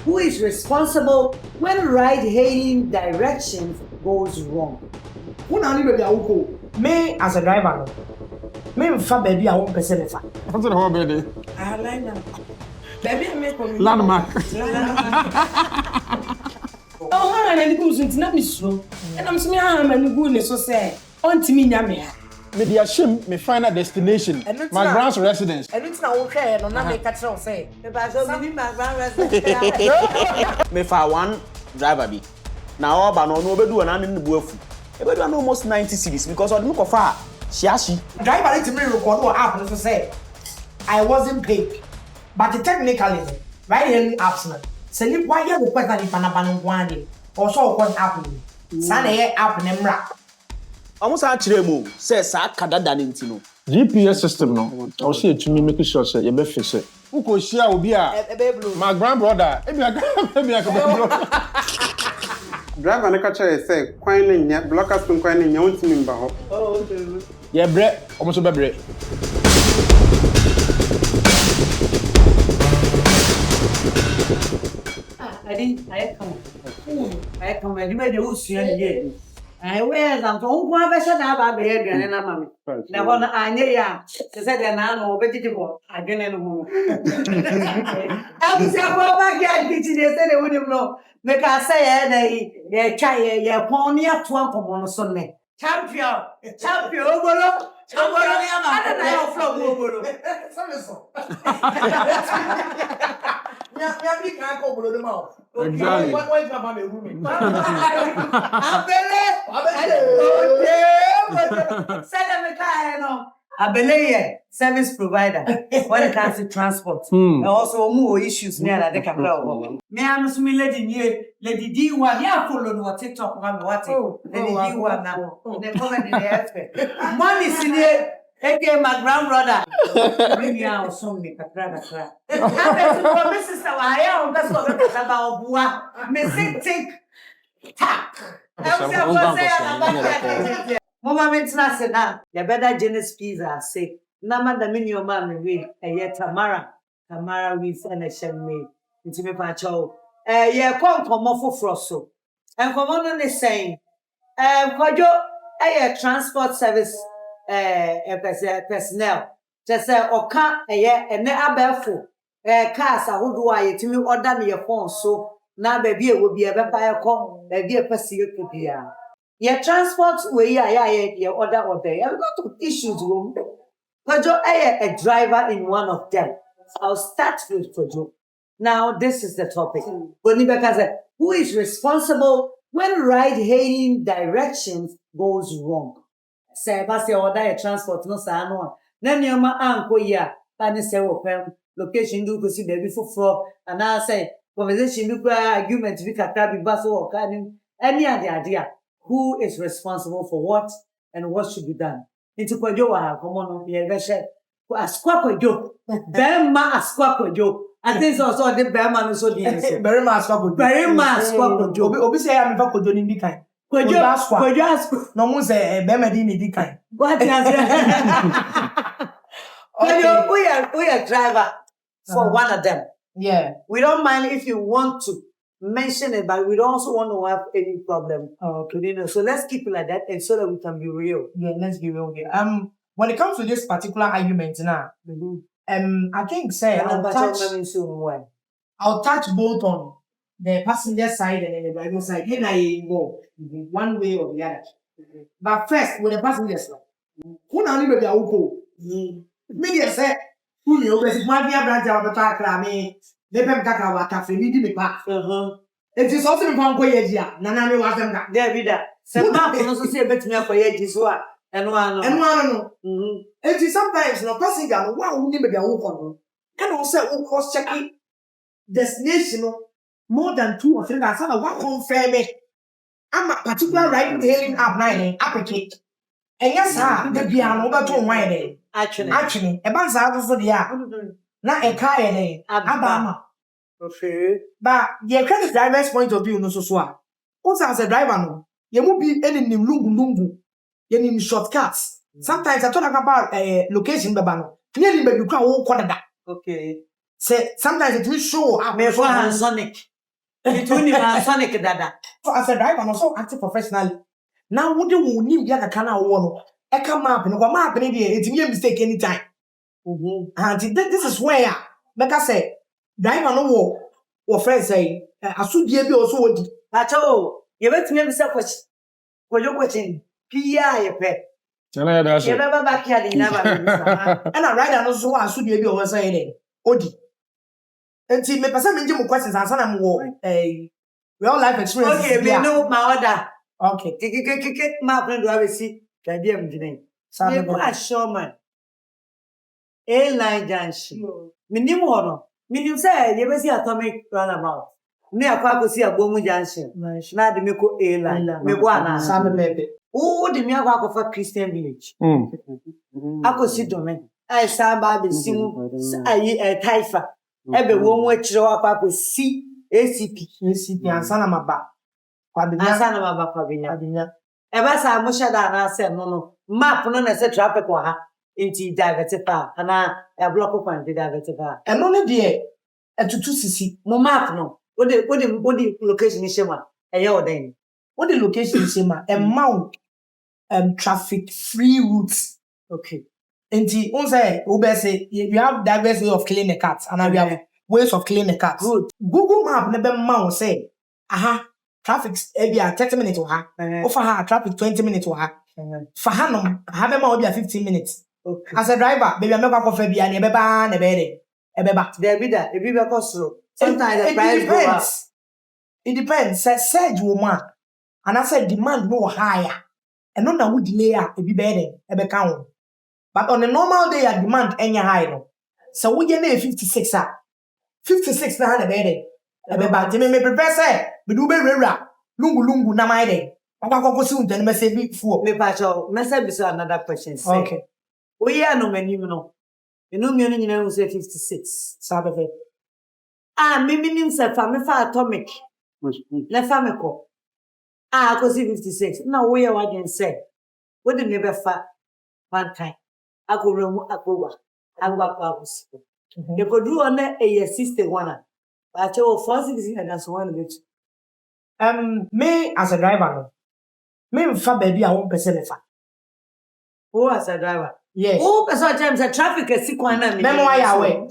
who is responsible when ride-hailing directions goes wrong? Who now baby awuko? Me as a driver, me mfa baby a won pese me fa. What's the whole baby? I like that. Baby me ko me. Landmark. Oh, ha na ni kuzu ntina mi so. E na mso me ha ma ni gu ne so say, ontimi nya me ha. Me the shame me final destination. My grand's residence. Enu tina wo hwe no na me ka kire wo say. Me ba so me my grandparents. Me for one driver be. Na all ba no obedu na ne bu afu. Ebedu na almost 90 cities because of the ko fa shiashi. Driver let me record what happened so say. I wasn't paid. But technically, right here apps na. Say you why you request na ifa na ba no kwande. Or so what happened. Sa na here app na mra. Almost a kire mu say sa kadada ne ntino. GPS system no. I say to me make sure say you be fix it. Who go share obi a my grandbrother. Ebi a driver ne ka chere say kwan ne nya blockers kwan ne nya ontimi mba ho. Oh, okay. Yeah, bre, almost be bre. I come. You made the ocean again. I wear them to one version about behavior and a mammy. Now, one I knew ya, she said, and I know vegetable. I didn't know. I was a back at they said they wouldn't know. Make I say, they try a pony up to one on Sunday. Champion, overall. I don't know. Exactly. I believe service provider when it comes to transport. Also, more issues near that they can go. Me, I'm assuming Lady D1. Yeah, follow no TikTok. What? Lady D1 now. They comment in the aspect. Money is in here. Okay, my grandbrother. Maybe I'll soon make a brother cry. My sister, I am. That's what I'm about. Me think. Tap. Mama mentina se na ya better Genesis pizza say na madam me your man we Tamara with and a shame nti me pa cho ye konkomo foforo so enkomo no ne saying kwajo transport service personnel just say oka ene abefo cars ahodo a yetimi order me your phone so na ba bi e wo bi e be pa e ko ba bi e pese ye to bia. Your transport way, your order or there. I've got issues. Kojo, a driver in one of them. I'll start with Kojo. Now, this is the topic. Who is responsible when ride-hailing directions goes wrong? Say, I order a transport, no, sir, no. Then your man, uncle, yeah, and say, location, do go see baby for floor, and I say, conversation, do argument, we can be bus or any other idea. Who is responsible for what and what should be done? Into Kwajo, come on, Asquajo, Berma Asquajo. I think also the Berman so the Berma Asquajo. Berma Asquajo. Obi say I'm for Kojo ni kind. Kojo no mo say Berma di ni kind. What is Kojo, we are driver for one of them. Yeah. We don't mind if you want to mention it, but we don't also want to have any problem. Okay. So let's keep it like that, and so that we can be real. Yeah, let's be real here. When it comes to this particular argument now, I think say I'll touch both on the passenger side and the driver side. Then I go one way or the other. But first, with the passenger side, who now live with Auko? Me say, who you always might be a branch of the car, me. They pay kaka wa cafe ni di me pa. It is also me pan ko yeji Nana me wa fem ka. There be that. Se ma ko no so say betimi akoyeji so a eno ano. It is sometimes no passenger no wa uni be dia wo ko no. Can also say wo cross check destination no more than 2 or 3 times na wa confirm me. I'm a particular ride hailing app na application. And yes sir, the bia no ba to wan dey. Actually, e ban sa so dia. Na eka ene abama. Okay. But the credit driver's point of view no so. Also as a driver no, you mu be any lungu. You need shortcuts. Sometimes I talk about location baba no. Nearly be you can walk on that. Okay. Say sometimes it will show up me for Sonic. Between him and Sonic Dada. As a driver, I'm also acting professionally. Now, what do you need? You can one. I come up and go map in India. It's a mistake anytime. And this is where, like I say, driver no war. Or friends say, I should be also. But oh, you bet me yourself what you're watching. P.I. pet. Tell her that's You never back here, you never. And I write and also I should be able to say, Odi. And see, me person me jim questions and I'm real life experience. Okay, we know my order. Okay. My friend do I see the idea of the name. You go show man. Airline junction. Minimum honor. Minimum say you see atomic runabout. Me akwa go see a bomu junction. Na de me ko airline. Me go ana. Sam baby. Oh, the me akwa for Christian village. Ako si domain. I samba be sing ayi taifa. Ebe wo nwe kire akwa ko si ACP ansana maba. Ansana maba kwabinya. Eba sa mo shada na se no map no na se traffic wa ha enti divert pa ana e block point divert pa. Eno ne de etutu sisi Mo map no. What the location is shema. Eye oden. what the location is ma amount traffic free routes. Okay. Enti on say we say you have diverse way of cleaning the cats and we have ways of cleaning the cats. Good. Google map never mount say traffic be 30 minutes or offer her traffic 20 minutes or for hanom have ma be 15 minutes. Okay. As a driver baby I make a coffee be and ebeba na be ebeba There be that. If you be slow. Sometimes the price go up. It depends. Say woman and I said demand no higher. And not that we delay it be better ebe count. But on a normal day, demand any higher. So we get 56 56 na na better. Ebe ba me prepare say me do be rera lungu na my day. Papa go see unten me say big four. Me pacho, me say this another question. Say, Okay. we are no many no. You know me no you say 56. Sabe. Me meaning say fa me fa atomic. Na fa me ko. Ko see 56. Now we are what you say. What the never fa one time. Ako remu akowa. Agwa kwa kusipo. You could do on a sister one. But you 460 and that's one bit. Me as a driver, me fa baby I won't person fa. Who as a driver? Yes. Who sometimes a traffic is sick one. Me mo ya we.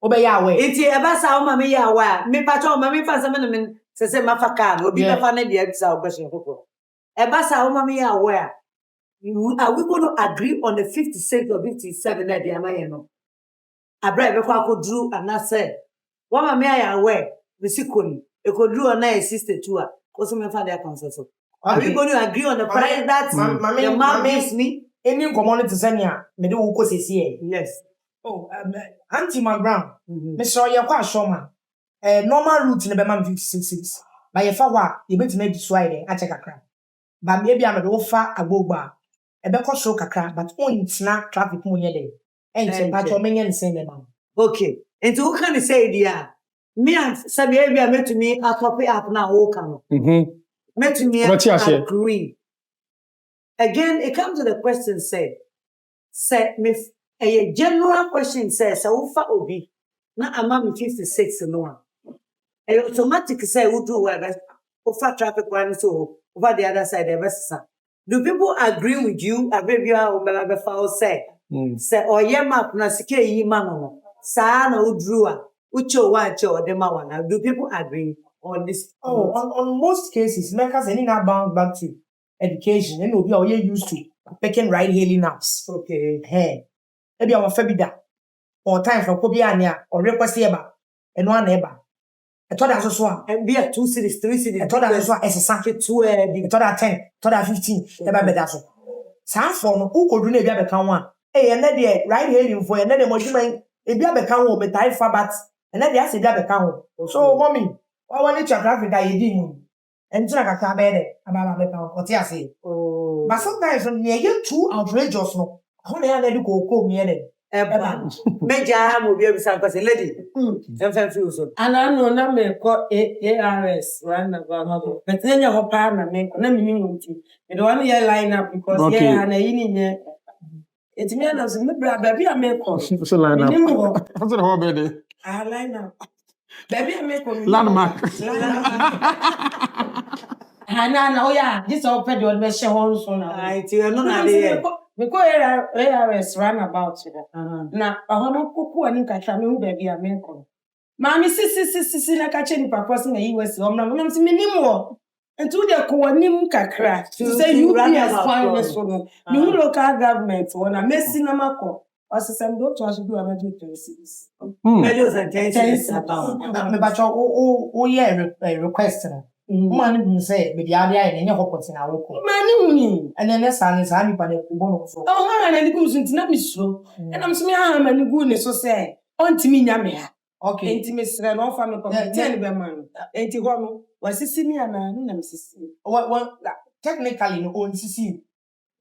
Obe ya we. Iti eba sa o mama ya wa. Me pacho mama fa sa me se mafa car. Obi be fa na dia sa o question koko. Eba sa o mama ya wa. Are we going to agree on the 56 or 57 that they are no? I brought a quack drew and I said, what my may I wear? The sequel, it could drew a nice sister to her. Because my father consensus. Are we going to agree on the price that your mom gives me? Any community Zania, me do uko here. Yes. Oh, Auntie McBrown, Mr. Yakwa Shoma, normal route in the Bema 56. By a fawa, you bet to make this way, I check a crap. But maybe I'm a offer a go bar. Ebeko so kakra but on snack traffic mo yede enche patcho menye nsen le ma. Okay, and who can say dia me and sabi e bia metumi atop up na wo ka no metumi agree again. It comes to the question say me a general question says so ufa obi na ama me 56 no a automatic say we do well ufa traffic one so over the other side the best. Do people agree with you? Abebia Obelabefao say, say, or ye map na sike yi mano. Sa na udrua. Ucho wacho de mawana. Do people agree on this? Oh, on most cases, like us any now bound back to education, and we are used to picking ride hailing apps. Okay. Hey. Maybe our fabida. Or time from Kobiania or request eba. And one eba. I thought that was one. And be a 2 cities, 3 cities. I thought that was one as a sacket 2 I thought that 10, thought that 15. Never better so. Some for who could really be a become one. Hey, and then the right hailing for another monument, if you become one, but I for but and then they ask if you become. So, mommy, I want to traffic that you didn't. And so I can't bear it about what you say. Oh, but sometimes when you're too outrageous, no, how they are let you go near them. Major will be able to say, lady. And I know na me call ARS run about. But then your partner make na me mean you don't want to line up because yeah, and I in it's me and us me brother be a make call. So line up. What's the whole baby? I line up. Baby, I make on Landmark. Hana, oh yeah, this all pet your best home so now. I tell you, no, na dey. Because ARS run about it. Now, I want to cook and catch a new baby. I make on. Mammy, sissy, like a chenny papa in the US. I'm not going to minimum. And to the co-nim kakra to say you run as fine as one. You local government for a messy namako. As a same doctor, I should do a magic services. Medios and tensions. But oh yeah, request. Man say be the idea in your hopes in our work. Money. And then next time is honey by the bonus. Oh, and the goose into not me so. And I'm smear ham and goodness so say. On to me, Yamia. Okay, intimacy and all family complain man. Ain't you one? Was it me and I'm sissy? What technically no own CC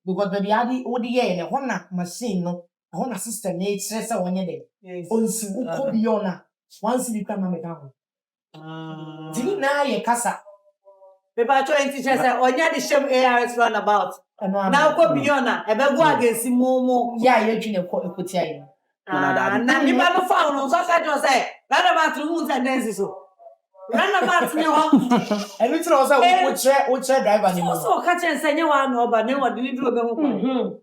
because baby adi odi ye ne hona machine no hona system ne tresa wonye de on si Kobby Kyei once you come make am dini na ye kasa People trying to say onya the shame ARS run about. Now Kobby Kyei e be go against momo. Yeah, you twine ekoti ayi. Na ni ba no fa no so say run about to tendency so. Run about me ho. Elu tira o say wo che driver ni mo. So ka chen say nye wa na oba ne wa delivery obe ho.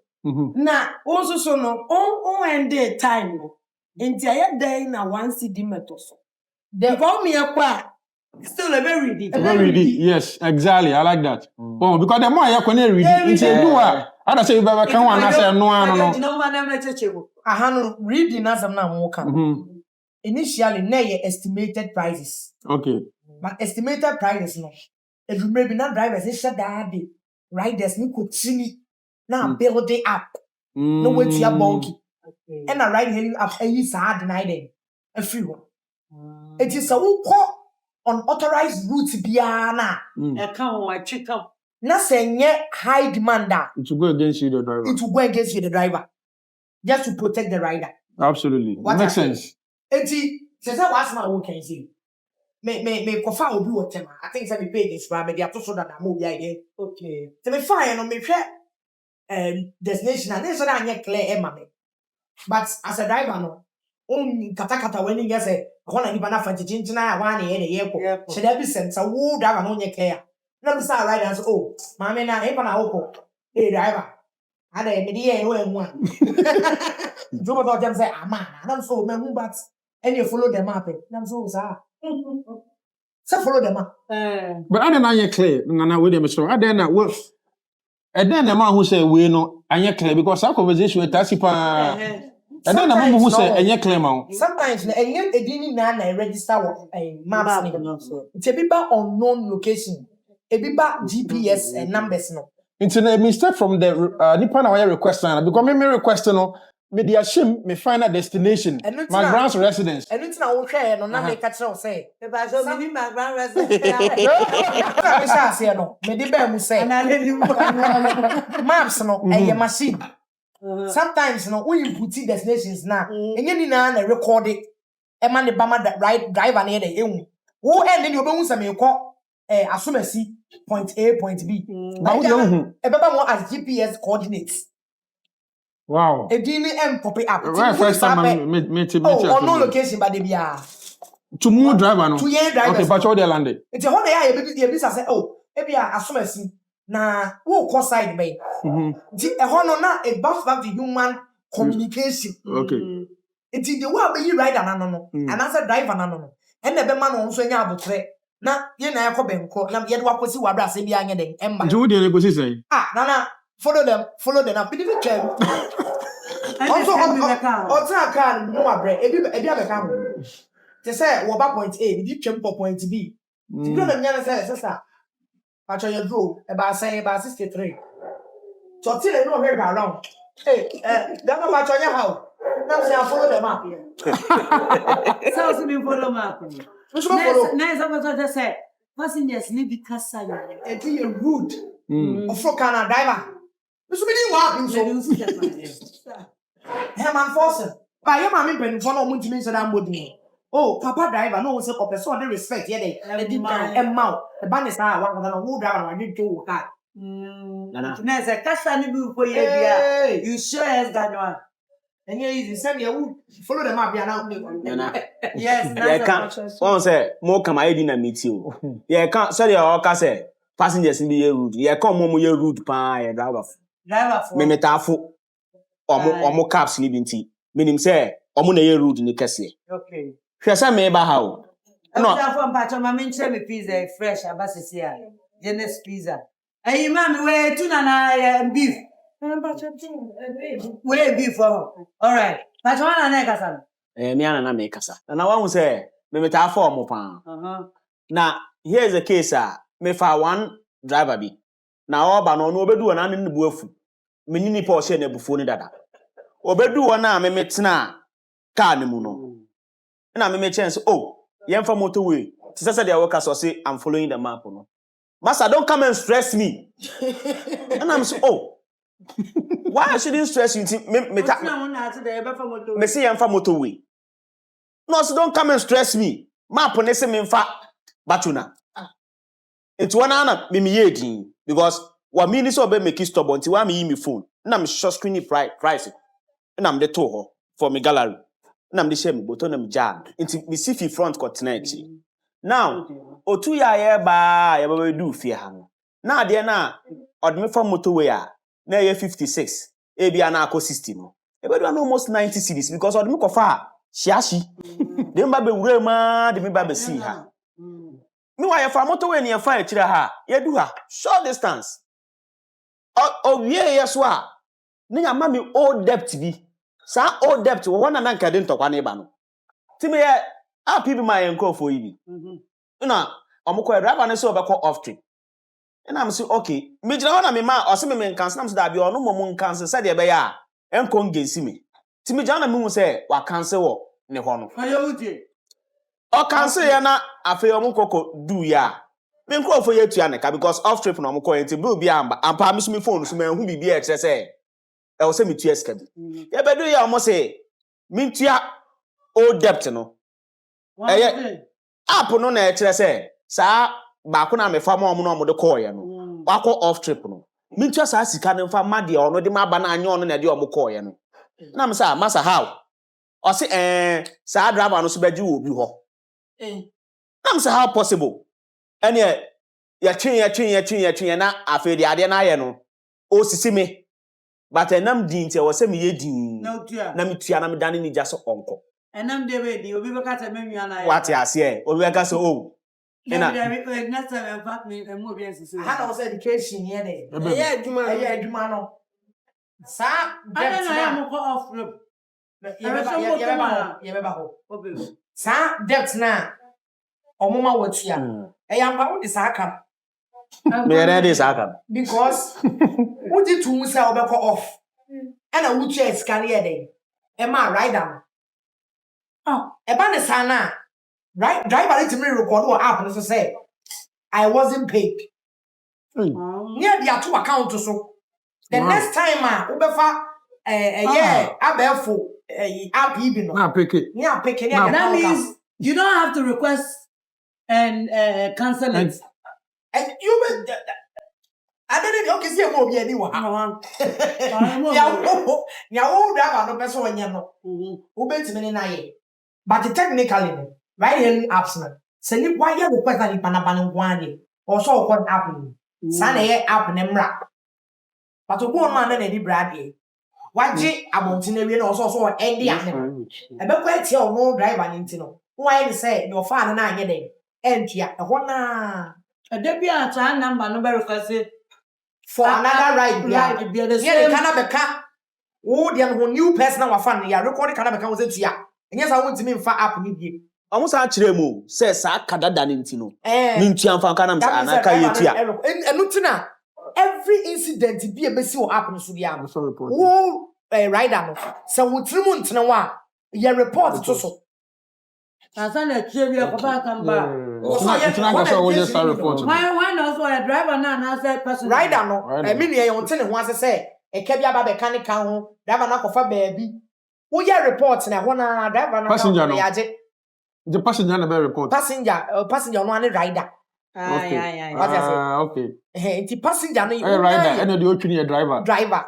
Na also so no on end day time no. Enti aye day na one CD meto so. The call me a still a very ready. Very ready. Yes, exactly. I like that. Well, because the more I can read it, do I don't say you better come on. I say no. No man am chechewo. Ahanu reading as am na mo ka. Initially na ye estimated prices. Okay. But estimated prices no. If you maybe not drivers is shut that day. Riders ni could see now build it up. No way to your bulky. And I ride hailing up a year sad denied a free one. It is a unauthorized route biana. E kan o atwi kam. Na senye high demander. It will go against you, the driver. It will go against you, the driver. Just to protect the rider. Absolutely. Makes sense. Eti, says I was my work can see. Me kofa obi wo tema. I think say me pay this for me dey atoso that am obi idea. Okay. So me fine no me hwe destination and this na anye clear e ma me. But as a driver no, kata when you say hona ni bana fa chinchina wa na ye ko. She dey be sense wo driver no nye clear. Na be say rider and say oh, ma me na e pa na wo hey driver. Ada me dey e wo emu a. Jobo do dem say ama na so me hu but and you follow them up. I'm so sorry. So follow them up. But I don't know clear. Nana, wait a minute. I don't know what. And then the man who say we know I clear because our conversation with Tasipa. And then the man who say I clear now. Sometimes I didn't know register maps. It's a bit unknown location. A bit GPS and numbers no. It's a mistake from the Nippon Away request because me request no. Me dey shame me final destination. My grand's residence. And it's now okay no na me catch you say. E ba so me my grand residence. Me say no. Me dey be mu say. Maps no e machine. Sometimes no when you put destinations na enye ni na record it. E man the bama right driver na dey ehun. Wo end ni obehu say me ko asomasi point A point B. Ba wo dey ehun. E beba mo as GPS coordinates. Wow. A dini pop it up. Right, first time me on no location but they be to move driver no. To year driver. Okay, but how they landed? It's a whole day you be say oh, e be asomasi na wo ko side be. Di e hono na e bounce back the human communication. Okay. It's the way be rider na no. And answer driver na no. And the be man on so nya abotre. Na ye na yakọ benko na ye de wakosi wa bra se bi anya den emba. Do dey go say? Nana follow them up. Be the trend. Also, on car, no bread. Ebi abeka mo. They say we back point A, we twem for point B. You know them nyana say sister. Patch your draw about 63. So till they know where around. Hey, them no patch your how. Now say I follow them up. So me follow map. Which one follow? Nice about just say passengers need be kasa yo. E be rude. Of Canada driver. This will be the one. Herman Forsen. By your mammy pen for no multi mention and body. Oh, Papa driver, no one say of person they respect. Yeah, they did and mouth. The banners are one of them who driver I did to car. Nana. Nessa, kasa ni bu for you. You sure as that one. And yeah, easy. Send you follow them up here now. Yes, Yeah, that's can't. One say more come I didn't meet you. Yeah, can't. Sorry, I can say passengers in the rude. Yeah, come more rude pa yeah driver. driver for. Me metafo. Omo caps ni binti. Meaning say omo na ye rude ni kese. Okay. Hwese me ba ha o. No. I'm from Pacho, my mention me pizza fresh abasisi ya. Genes pizza. Hey, mami, we tuna na beef. We beef for. All right. Pacho na na kasa. Me ana na me kasa. Na wa hu say me metafo omo pa. Na here is the case me fa one driver bi. Na oba no obedu na ne bu afu. Me ni pa o she na bufuo ni dada. Obedu na me metena car ne mu no. Na me chance yemfa motorway. Tisa dey work so say I'm following the map no. Master, don't come and stress me. And I'm so why I shouldn't stress you? Me say yemfa motorway. No, so don't come and stress me. Map on say me mfa batuna. It's one ana me yedin because what me so be make stubborn ti wa me phone. Na me short screen price. Na me dey to ho for me gallery. Na me dey share me button na me jam. Inti me see fi front ko tonight. Now, otu ya ye ba ya ba do fie ha no. Na de na odme from motorway na ye 56. E bia na akọ 60 no. E be do almost 90 cedis because odme ko fa shiashi. Dem ba be wura ma de me ba be see ha. Me wa ye fa motorway ne ye fa e kire ha. Ye do ha short distance. O wie ye so a. Ne ya ma me old debt bi. Sa old debt wo na nka de ntokwa na iba no. Ti me ye people my enko for you. Na omukọ driver ne so obekọ off trip. And I'm say okay, me jira na me ma o se me cancel am so da bi ono mo cancel say de be ya enko ngensi me. Ti me jira na me hu say wa cancel wo ne ho no. Ayo uje. O cancel ya na afi omukọ do ya. Me nko for you to ka because off trip na omukọ enti bill bi amba. Ampa me so me phone so me hu bi e kire say e wo say me tua ska bi. Ye be do ya omo say me tua old debt no. App no na ekire say sa ba ko na me fa mo no mo de call ye no wakọ off trip no mintua sa sika ne fa ma de ono de ma ba na anya ono na de o mo call ye no na me say masa how o say sa driver no so beji wo bi ho na me say how possible ene ya twen na afi de ade na ye no o sisi me but enam din tie wo say me ye din na me tua na me dane ni ja so onko enam de we di obi beka ta menua na what ya say obi beka so next time in fact me mo bi ensiso how was education here there Yeah, adwuma no sa debt na mo ko off trip ye be ba ho sa debt na omuma watua yamba wo de sa aka me ready sa aka because wo di tu say obekọ off and a wo chia scan here there e ma rider e ba ne sana right driver let me record what app so say I wasn't paid near the two account so the next time we befa abefo app even no pick it. That means you don't have to request and cancel it. And you I didn't okay see mo bi ani wa ya wo driver no person onye no wo betimi na ye but technically right here apps na se ni why you request that ipa na ban ngwane or so called app ni sa na ye app na mra but obo on man na di brade waje abontine wie na so end ya ne e be kwa tie o no driver ni ntino why you say your fan na anye den entua e ho na A debut at a number no be request for another ride yeah the same kana beka wo de no new person wa fan ya record kana beka wo se tua enye sa wo ntimi mfa app ni bie omo sa kire mu say sa kadada ne ntino ni ntua mfa kana msa anaka yetua enu tina every incident bi e besi wo app no so bia wo rider no se wo trimu ntene wa ye report to so Asana chiebi akoba kamba. We just start reporting. Why not so a driver na say person rider no e me ne yon tene ho ase say e ka bia ba be kan ka ho driver na kofa baabi wo ye report na ho na driver na Passenger no. yaje The passenger na be report. passenger no ane rider Aye. What you say? Okay. Nti passenger no Hey, rider, and the other your driver.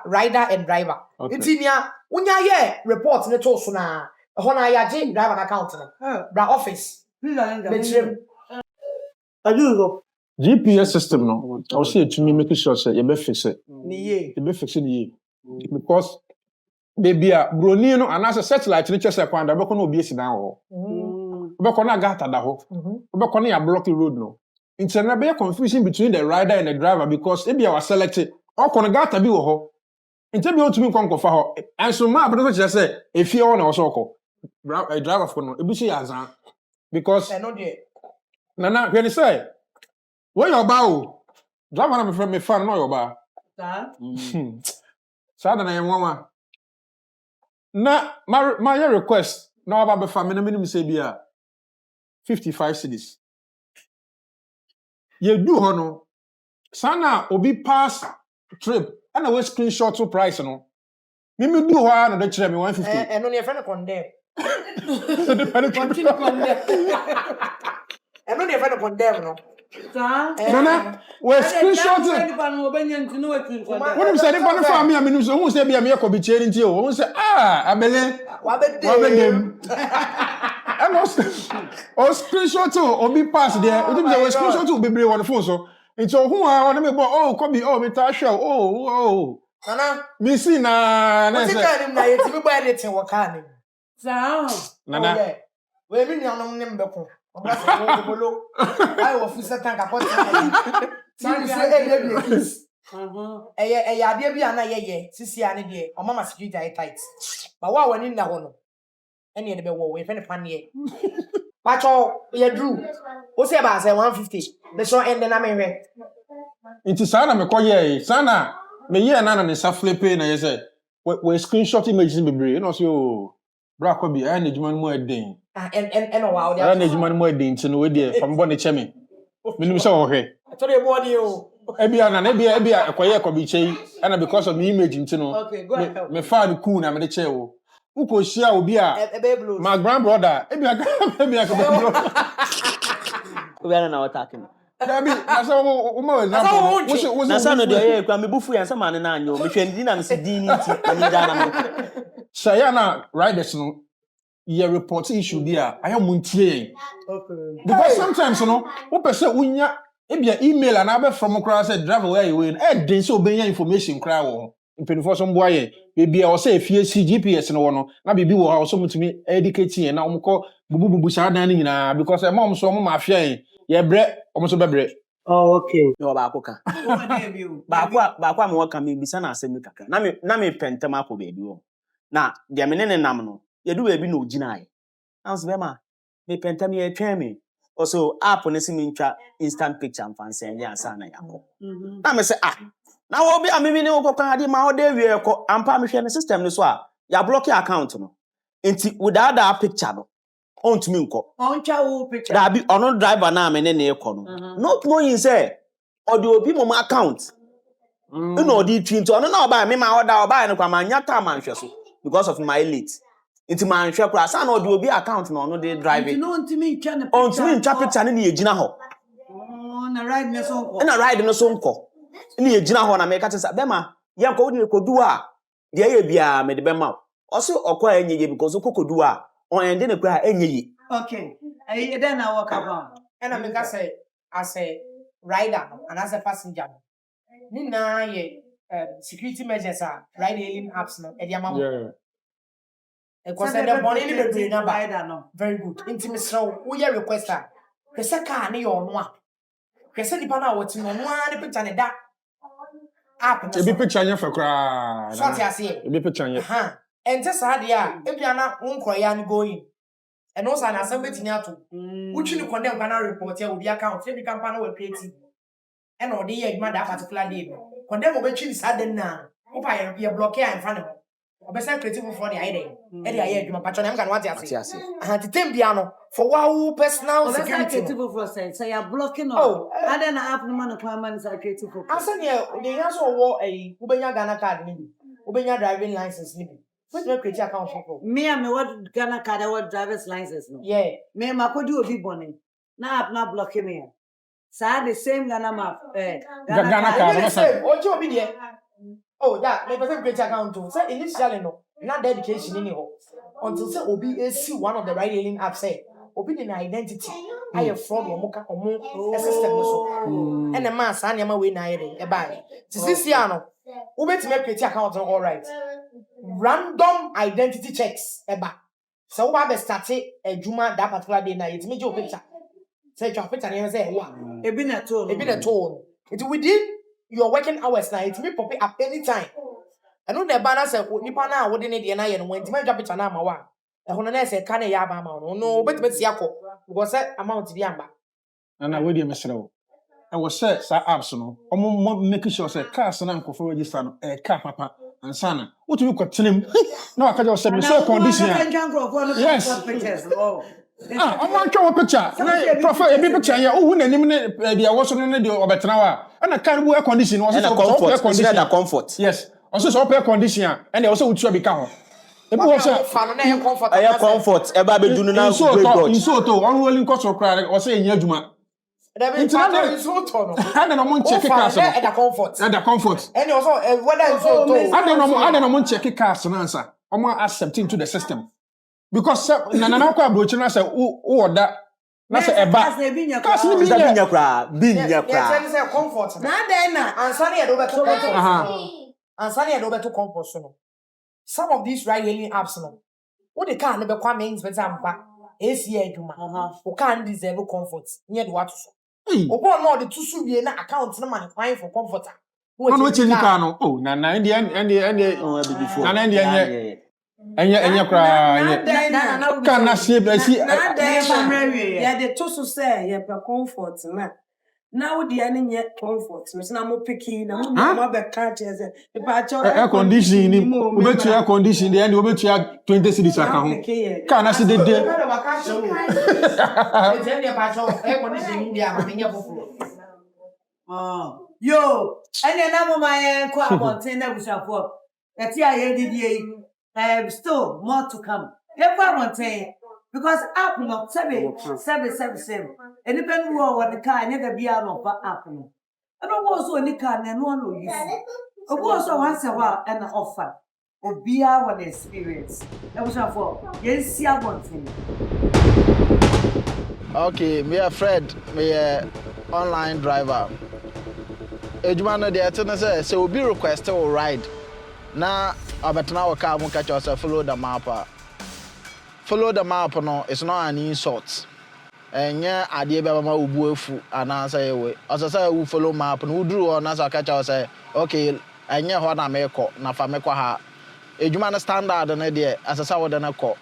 rider and driver. Okay. Nti nia unya ye report ne to so na ho na ya je driver na account no. Bra office. Me trim. Ajugo. GPS system no. I will say it to me make sure say you be fix it. Ni ye. You be fix it because baby broni no anasa satellite ni chese kwanda be kono obi esi dan ho. Be kono agata da ho. Be kono ya block road no. Nti na be confusion between the rider and the driver because if you are selected o kono gata bi wo ho. Nti be otumi kon fa ho. Enso ma abdo chese say efie ho na o so ko. Driver for no ebi say azan because No dey. Nana when you say where your bow driver na me friend me fan no your bow. Sada na yemwa na my request na aba be family minimum say bia 55 cedis. Ye do ho no sana obi pass trip and we screenshot to price no. Me do ho na dey kire me 150. No dey friend condemn. Continue condemn. No dey friend condemn no. Nana we screenshot when you say the one for me I mean so who say bia me Kobby Kyei nti o who say abele Wa be dem and o screenshot to obi pass there it means we screenshot to bebre on the phone so into who on me Kobby me ta show Nana me see na What say you na ye ti be buy anything wo can Nana we mi ni anom nem be ko oba se wo bolo ai wo fusa tank akọ tan san so e dey kiss ade bi ana ye sisi ane de o mama security ai tight ba wa wani na ho no ene de be wo we fe ne pan ye pacho ye drew o se ba se 150 be so end na me hwe into sana me koye sana me ye na ne sa flipping na ye say we screenshot images bebre you know say bra Kobby na ejuma no mu eden and wow na ejuma no mu eden nti no we dey from born cheme minimum say wo hwe to dey body o ebia ekoye Kobby Kyei and because of me image nti no okay go ahead me fan cool na me de che wo uko shia obi a my grand brother ebia We are now attacking. Dabi na so wo ma example Na sa no dey kwa me bufu yan sa man na anyo me hwendi na se din nti ani da na me. Shaya na riders no ye report issue bi a ayam muntie. okay Because sometimes no wo pese unya ebia email and abe from crowd say driver where you in den so obenya information crowd wo mpenifo so mboa ye bebia o say fie GPS no wo no na bibi wo ha so mutumi educate ye na omko bubu sha dan nyina because e mom so ma afia ye bre omso bebre. Oh, okay. No ba akoka. Ba akwa me waka me bisa na asem kaka. Na me pentem akọ beebi wo. Na de me ne nam no ye du beebi na ogina aye. Ans be ma me pentem ye twen me. Also app ne se me ntwa instant picture amfansen ya asa na yakọ. Na me se na wo bi amemi ne okọ ade ma wo de wie ekọ ampa me hwe ne system ne so a ya block your account no. Enti without that picture no on to me nko. On chawo picture. That be on driver na me ne ekọ no. Not knowing say or the obi mom account. No di twin to no na oba me ma order oba ne kwa ma nya time anhwe so because of my late. Enti ma anhwe kura sa na or the obi account no dey drive it. No ntimi ntwa ne picture. On to me ntwa picture ne ye gina ho. Na ride ne so nko. Na ride no so nko. Ne ye gina ho na me ka tesa be ma ye nko wo kodu a de ye bia me de be ma. Oso okọ enye because okokodu a on ende ne kura enye yi. Okay. Ayi then na walk about. and I make say as a rider and as a passenger ni na ye security measures are ride hailing apps no e dia mama Yeah. because the money ni be bring number very good intimate so wo ye requester pese car ni yo no a pese nipa na woti no no a ni picture ne da app no Ebi picture nya fa kra. so ti ase Ebi picture nya. ha ente sa dia e bia na nkro ya ni going and also na some betini ato uchi ni condemn kana report ya obi account e bi kampa na we create and or dey adwuma that particular day condemn obetwi sa den na opa ye block ya in front of obesa creative for the ide e dey aye adwuma patcho na am kan what ase aha titem bia no for wow personal security creative for say you blocking all other na app no man kwa man say creative for asa ne dey yaso wo ubenya Ghana card ni ubenya driving license ni what do you create account for me and me what Ghana card what driver's license no yeah me makodi obi bone na app na blocking me the same Ghana map. Ghana card. Even the same. Ojo obi there. Oh, yeah, my person create account too. So initially no, not dedication in it. Until say obi see one of the ride hailing apps say obi the identity. I have fraud or moka or more system so. And the man san yama we na here e buy. This year no, obi to make create account all right. Random identity checks e ba. So we have started a juma that particular day na it make your picture. Say your picture and say what? A been at all. It's within your working hours now. It may pop up anytime. I know the banner say nipa na wo de ne de na ye no when time drop picture na ma wa. E hono na say ka na ya ba ma no bet yakọ because amount di amba. And we dey mesrew. I was say sa apps no. Omo make sure say cars na nkofo register no car papa ansana. What you ko tenem. Na aka just say me so condition. Yes. I'm on your picture. Profile a picture here. Oh, when any minute the was on the obetrawa. And a car air condition was a comfort. Yes. Also air condition and they also would become. The boy said, air comfort. Eba be do now. So to unrolling cost of credit or say in Yajuma. It's not so tall. I don't know check cars at the comfort. And the comfort. And also whether it's so I don't know check cars and answer. I'm accepting to the system. Because Nana Ama McBrown na say o that na say eba cars ni binya say comfort na den na ansani e do beto comfort ansani e do beto comfort so no some of these ride hailing apps no wo de car ne be kwa main for example AC aduma o can deserve comfort nye de wato so o go no de tusu wie na account na man fine for comfort no change car no oh na India Enya kra kana see see ya de to so say ya pe comfort na wo de ani nye comfort no na mo piki na mo be ka cheze e pa cho air condition ni obetu air condition de and obetu 20 cedis aka ho kana see de e je ne pa cho air condition ni dia ma nye foforo yo ene na mo ma ko abonten na busafo eti aye didie still more to come. Everyone want to because app no 777. Anything wrong with the car, never be out of app no. I don't want so any car, and no one will use. I also once a while an offer. Or be our experience. That was for yes, see one thing. Okay, me a Fred, me a online driver. Ejumano de atena say we be request or ride. Na abetna we car mo catch us follow the map. Follow the map no, it's not an insult. Enya ade be mama obu afu ana say we. Asa say we follow map no duru on as catch us say okay, enya ho na me ko na fa me kwa ha. Ejuma no standard na there asa say we na ko.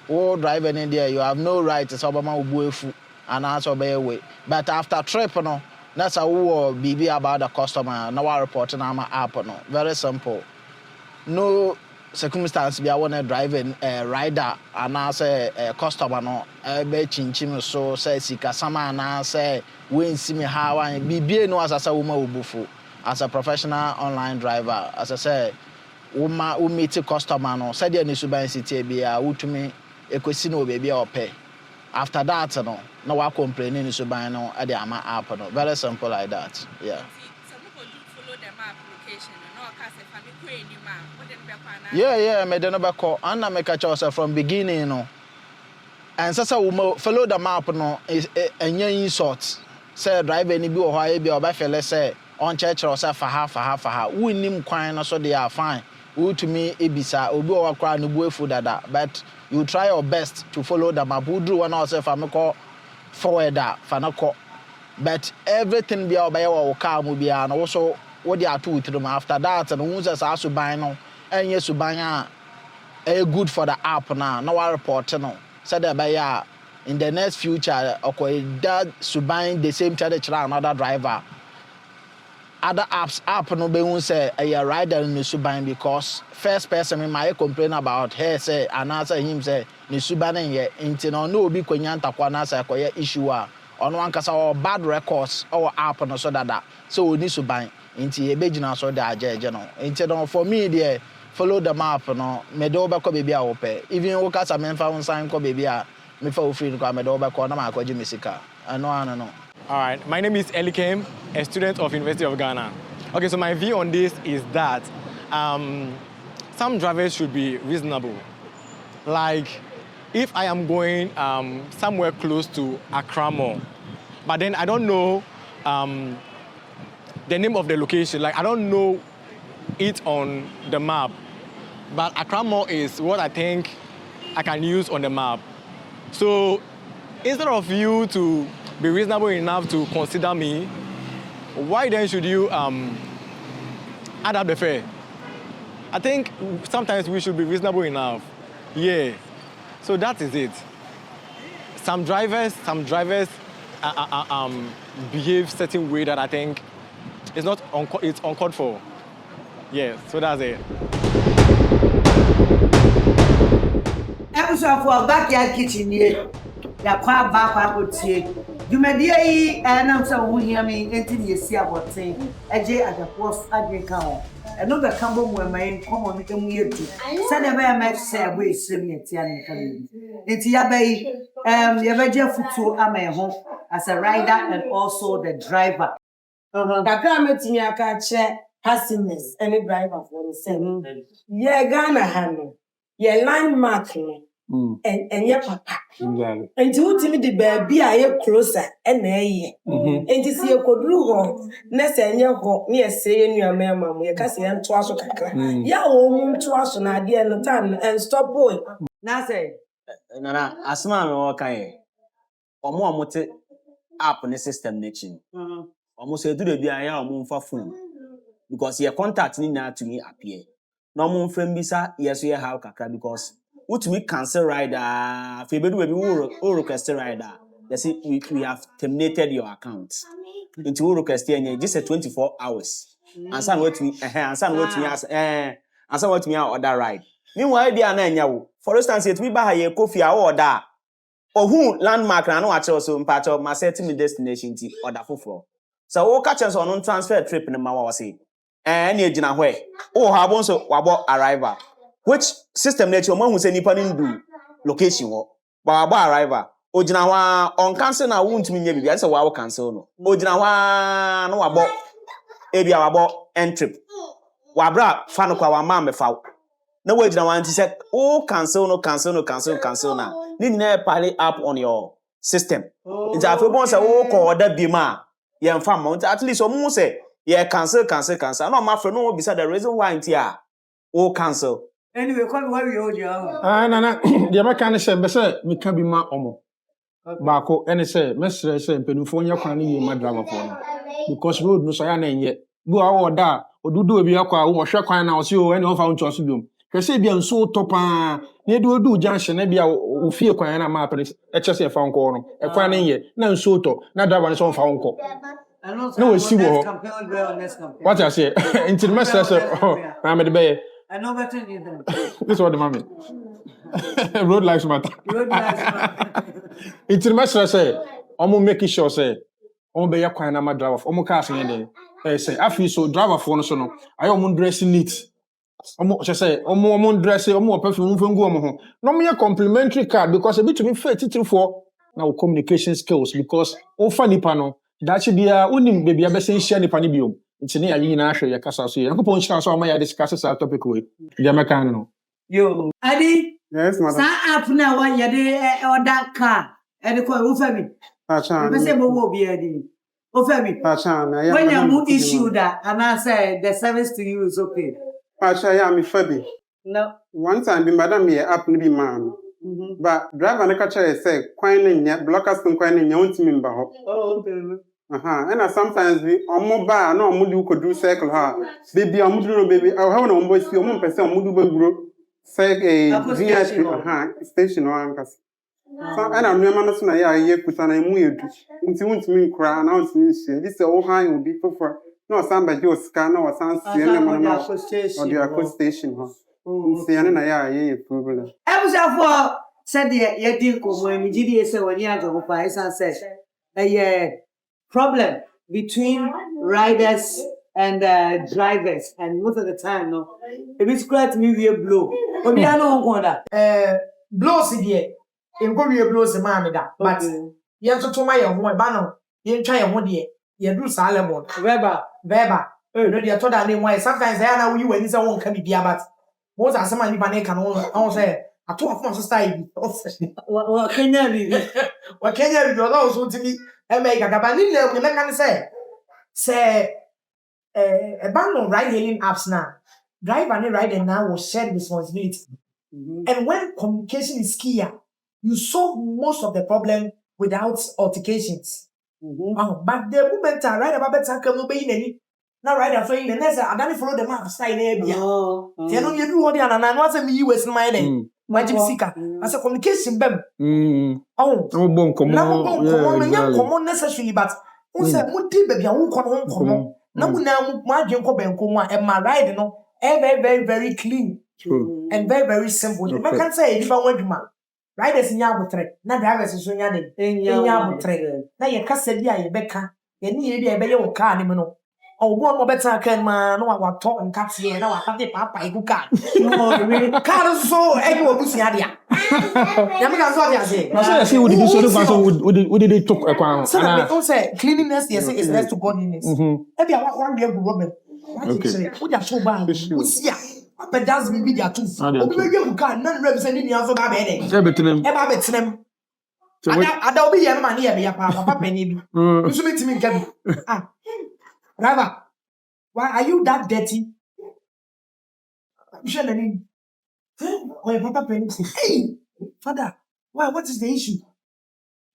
Wo driver in there you have no right to say mama obu afu ana so be we. But after trip no, that's how we be about the customer. Now we report na ma app no. Very simple. No circumstance be I want to drive a rider and I say a customer no be chinchim so say sika sama and say we see me how and be no as I say woman obufu as a professional online driver as I say woman who meet a customer no say there ni suban city be a utumi ekosi no baby ope after that no we complaining ni suban no at the ama app no very simple like that yeah. Yeah, me dey no be call and na make catch us from beginning you know. And so we follow the map no is enya insult. Say driver ni bi wo ha e bi obafele say on church or say fa ha. We nim kwan no so they are fine. We to me ebisa obi o wakra no buefu dada but you try your best to follow the map. We do one also fa me call forwarder fa na call. But everything be obey wo car mu bia no so what they are two to them after that and who says aso ban no and yes ban good for the app now I report no said that in the next future okay that suban the same church another driver other apps app no be who say a rider in suban because first person in my complain about her say and answer him say ni suban here into no be kwanyanta kwa na say koye issue on one kasa or bad records or app no so that so ni suban inti ebegina so da ajeje no inti don for me there follow the map no me do be ko baby a ope even wo kasa me fa unsan ko baby a me fa ofiri ko me do be ko na ma ko ji mesika ano no All right, my name is Elikem, a student of University of Ghana. Okay, so my view on this is that some drivers should be reasonable. Like, if I am going somewhere close to Accra Mall, but then I don't know the name of the location, like I don't know it on the map, but Accra Mall is what I think I can use on the map. So instead of you to be reasonable enough to consider me, why then should you add up the fare? I think sometimes we should be reasonable enough. Yeah. So that is it. Some drivers behave certain way that I think it's not it's uncalled for. Yeah. So that's it. Episode for backyard kitchen here. Ya kwa back akotie. Dwumadie yi na msa wo hia me enti ne yesi aboten. Eje adapos agrica ho. Eno be kambo mu eman komo ne mu yedu. Se de be ma se abo esem yeti an nka bi. Enti ya bai ya beje futu ama ho as a rider and also the driver. Kakra metimi aka che passengers any driver for the same. Yeah, Ghana ha no. Yeah, landmark no. And yeah, papa. And you tell me the baby are closer and nay. And to see a could do Ness and your home near saying your mamma, your cousin and twice. Ya home twice an idea and the time and stop boy. Na say, Nana, asma me wakaye. Omo amote app ne system nation. Almost say do the bia ya omo mfa phone. Because your contact ni na to me appear. No omo mfa mbisa yes we have kakra because ultimate cancel rider, if you do we request rider, they say we have terminated your account. Into request just a 24 hours. And some what me, and some what me and some what me order ride. Meanwhile, they are now. For instance, it we buy a coffee order. Or who landmark and I know I also part of my setting destination to order for floor. So all catches on transfer trip in the Mawa say. And you know where. Oh, have also about arrival. Which system that your mom who say nipa do location wo ba arrival ogina wa on cancel na won't me bia say wa cancel no ogina wa no wabo e bia wabo entry wa bra fa no kwa wa ma me fa na we ogina wa anti say oh cancel na ni na pile up on your system it afi bon say oh ko order bi ma ye mfa amount at least omo say ye cancel no ma fro no bisa the reason why anti a oh cancel. anyway, come where we hold you. Nana, the American say, "Bese, me can be my omo." Bako, and say, "Mestre say, penufo nya kwan ni ma driver for because road no so ya na enye. Bu awo da, odudu obi akwa wo hwe kwan na o se o ene o fa ncho so biom. Kese bia nso topa, na du junction na bia o fie kwan na ma pere e chese fa nko no. E kwan na enye, na nso to, na driver no so fa nko. No we see wo. What I say? Until mestre say, "Oh, na me de be I know better than you. this is what the mommy. Road lives matter. Road lives matter. It's the master say, I'm making sure say, I'm be your kind of my driver. I'm casting there. Say, I feel so driver for no. I am dressing neat. Just say, I'm dressing. I'm perfume. No me a complimentary card because a bit to me fair title for now communication skills because funny panel. That should be a unim baby. I be saying share the panibio. It's near you na share your casa so. I'm going to so my discuss our topic with the American. Yo, Adi. Yes, madam. Sa app na wa ye de order car. E de ko Ofemi. Acha. Me say mo wo bi adi. Ofemi. Acha na ya. When you issue that and I say the service to you is okay. Acha ya mi fabi. No. One time bi madam ye app ni bi man. But driver na ka chere say kwan na nya blockers kwan na nya ontimi mba ho. Oh, okay. And sometimes we omo ba na omo du ko do circle ha. Baby omo do no baby. I have no omo si omo person omo du ba gro. Say VIP station one cause. So and I'm no so na ye kuta na emu edu. Nti wontimi nkura na wontimi hie. This all han will be for. No somebody was scan no san sie na mo na or the aqua station ha. Nti na ye problem. Ebusafo said ye di ko mo mi gidi say wani ajo pa isan say problem between riders and drivers, and most of the time, no, if it's correct, me we blow. But we are no one that. Blows here. In go we blows the man that. But you have to my own banner. Yen try your money. You do salad. Reba. No, they are told that name why sometimes I know you when this one can be but most as someone you can say I told from society. What Kenya bibi? What Kenya you also to me make a cabani level can say a band of ride hailing apps now. Drive and ride now will share responsibility. And when communication is key, you solve most of the problem without altercations. But the moment I ride about better can obey any. Now ride a friend, and as I don't follow the map, style area. You know, you do what you are, and I want to you was my name. My Jessica, as a communication, bem. Oh, bon, come on, necessarily, but who said, what did baby, I won't come home. Now, my Junko Benko, and my ride, you know, very clean and very simple. You can say if I want to. Riders in Yabutre, not drivers in Sunyani, in Yabutre. Now you can say, yeah, you becca, you need a baby or carnival. Oh, one more better can man, no, I want talk and cats here. Now I have the papa who can't. No, can't so anyone who's the idea. I see what did they took a crown? So I don't say cleanliness, yes, is next to godliness. Maybe I want one year woman. What are so bad? But that's maybe they are two. You can't none representing the other baby. Everything. I don't be a man here, papa penny. You should meet me, Kevin. Rava, why are you that dirty? Oh, papa penny. Hey, father, why? What is the issue?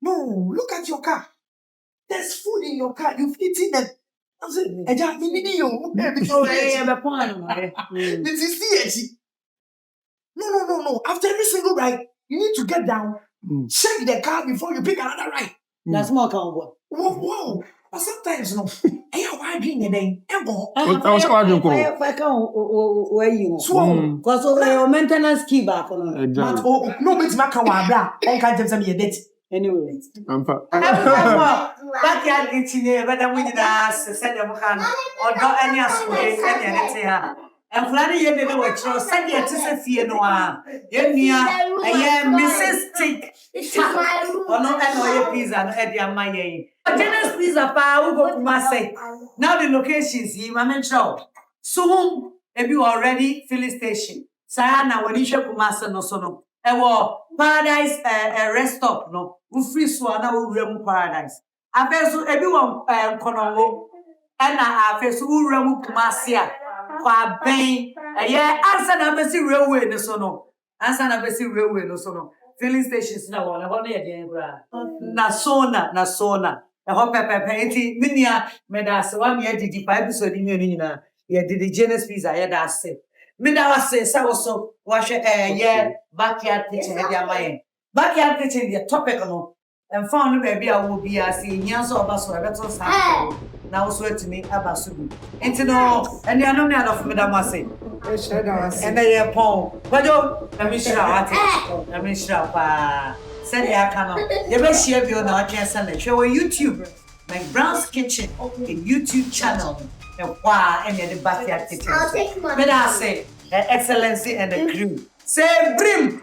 No, look at your car. There's food in your car. You've eaten it. I said, I just need you. No. After every single ride, you need to get down, check the car before you pick another ride. That's more comfortable. Whoa. But sometimes, no. Hey, why drink it then? I was glad you go. Where you? Swallow. Because of your maintenance key back. But no, it's my car. I can't tell me a date. Anyway. Backyard kitchen, but we did ask, said the Mohan, or not any other. And Flanny, you know what you're saying, it's a fear noir. Yet, I am Mrs. Tick. Or no, I know your pizza and Eddie my name. Dennis pizza power go to Marseille. Now the location is in Mamentro. Soon, if you are ready, filling station. Sayana, when you shall come master no sono. Paradise rest stop no. We free swana we remu paradise. Abeso everyone kono and I face who remu kumasia. Kwa ben answer na besi railway no sono. Answer na besi railway no sono. Filling stations na wona hono ye den bra. Na sona. E ho pepepe enti minia medase wa me didi 5 episode ni nyina. Ye didi Genesis pizza ye da se. Minda was say so wash backyard kitchen backyard kitchen the topic no and found baby I will be as in years of us or better side now so to me abasubi enti no and you know me of Madam say and they pon but let me share pa said ya can you be share video na can send show on YouTube McBrown's Kitchen the YouTube channel. And the backyard kitchen. But I say, excellency and the crew. Say, brim.